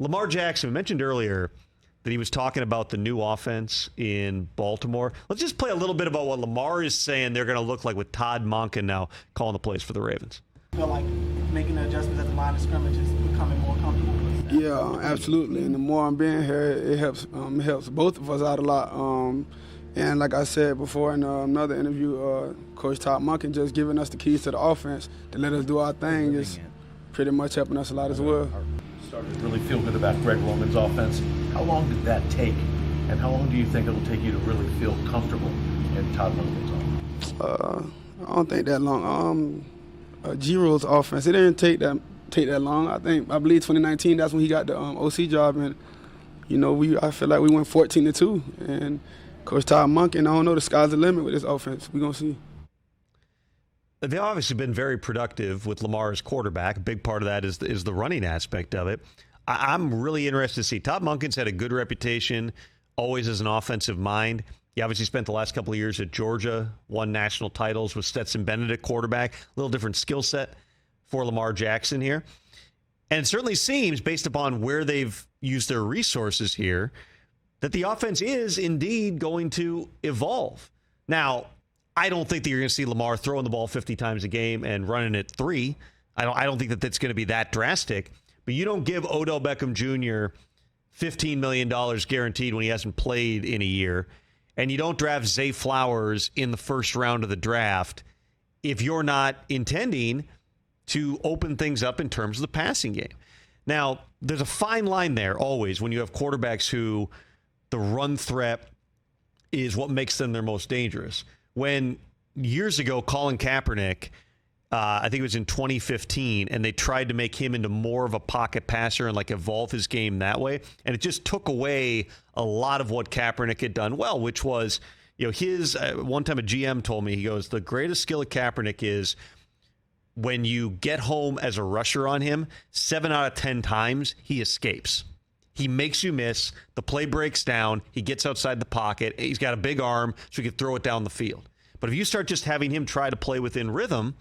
Lamar Jackson, we mentioned earlier that he was talking about the new offense in Baltimore. Let's just play a little bit about what Lamar is saying they're going to look like with Todd Monken now calling the plays for the Ravens. I feel like making the adjustments at the line of scrimmage is becoming more comfortable with that. Yeah, absolutely. And the more I'm being here, it helps both of us out a lot. And like I said before in another interview, Coach Todd Monken just giving us the keys to the offense to let us do our thing is pretty much helping us a lot as well. Started to really feel good about Greg Roman's offense. How long did that take, and how long do you think it'll take you to really feel comfortable in Todd Monken's offense? I don't think that long. Giroud's offense, it didn't take that long. I believe 2019, that's when he got the OC job, and I feel like we went 14-2, and Coach Todd Monken, I don't know, the sky's the limit with this offense. We're gonna see. They've obviously been very productive with Lamar as quarterback. A big part of that is the running aspect of it. I'm really interested to see. Todd Monken's had a good reputation, always as an offensive mind. He obviously spent the last couple of years at Georgia, won national titles with Stetson Bennett at quarterback. A little different skill set for Lamar Jackson here. And it certainly seems, based upon where they've used their resources here, that the offense is indeed going to evolve. Now, I don't think that you're going to see Lamar throwing the ball 50 times a game and running it 3. I don't think that that's going to be that drastic. But you don't give Odell Beckham Jr. $15 million guaranteed when he hasn't played in a year. And you don't draft Zay Flowers in the first round of the draft if you're not intending to open things up in terms of the passing game. Now, there's a fine line there always when you have quarterbacks who the run threat is what makes them their most dangerous. When years ago, Colin Kaepernick, I think it was in 2015, and they tried to make him into more of a pocket passer and evolve his game that way. And it just took away a lot of what Kaepernick had done well, which was, his, one time a GM told me, he goes, the greatest skill of Kaepernick is when you get home as a rusher on him, 7 out of 10 times he escapes. He makes you miss. The play breaks down. He gets outside the pocket. He's got a big arm, so he can throw it down the field. But if you start just having him try to play within rhythm,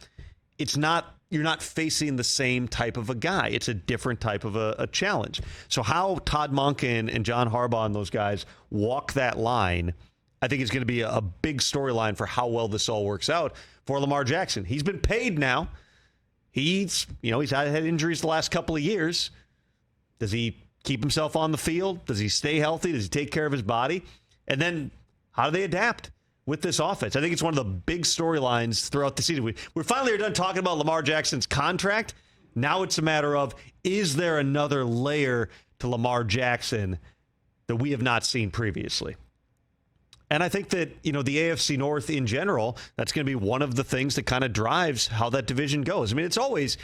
you're not facing the same type of a guy. It's a different type of a challenge. So how Todd Monken and John Harbaugh and those guys walk that line, I think is going to be a big storyline for how well this all works out for Lamar Jackson. He's been paid now. He's had injuries the last couple of years. Does he keep himself on the field? Does he stay healthy? Does he take care of his body? And then how do they adapt with this offense? I think it's one of the big storylines throughout the season. We're finally done talking about Lamar Jackson's contract. Now it's a matter of, is there another layer to Lamar Jackson that we have not seen previously? And I think that, the AFC North in general, that's going to be one of the things that kind of drives how that division goes. I mean, it's always...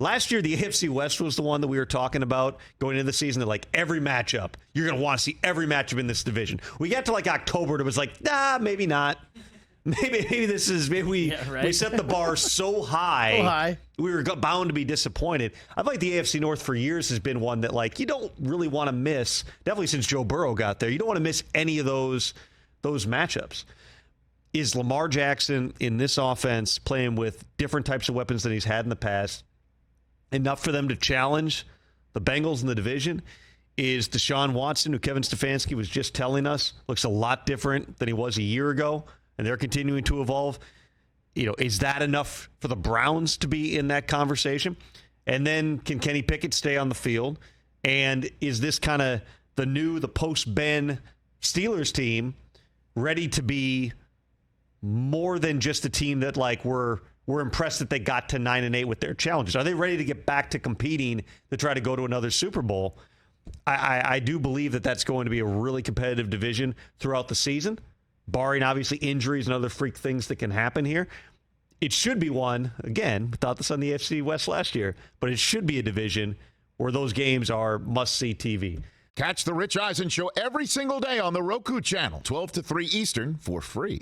Last year, the AFC West was the one that we were talking about going into the season, that every matchup, you're going to want to see every matchup in this division. We got to October, and it was maybe not. Maybe we set the bar so high, we were bound to be disappointed. I feel like the AFC North for years has been one that you don't really want to miss, definitely since Joe Burrow got there. You don't want to miss any of those matchups. Is Lamar Jackson in this offense playing with different types of weapons than he's had in the past enough for them to challenge the Bengals in the division? Is Deshaun Watson, who Kevin Stefanski was just telling us looks a lot different than he was a year ago, and they're continuing to evolve? Is that enough for the Browns to be in that conversation? And then can Kenny Pickett stay on the field? And is this kind of the post-Ben Steelers team ready to be more than just a team that we're impressed that they got to 9-8 with their challenges? Are they ready to get back to competing to try to go to another Super Bowl? I do believe that that's going to be a really competitive division throughout the season, barring obviously injuries and other freak things that can happen here. It should be one, again, without this on the AFC West last year, but it should be a division where those games are must-see TV. Catch the Rich Eisen Show every single day on the Roku channel, 12 to 3 Eastern, for free.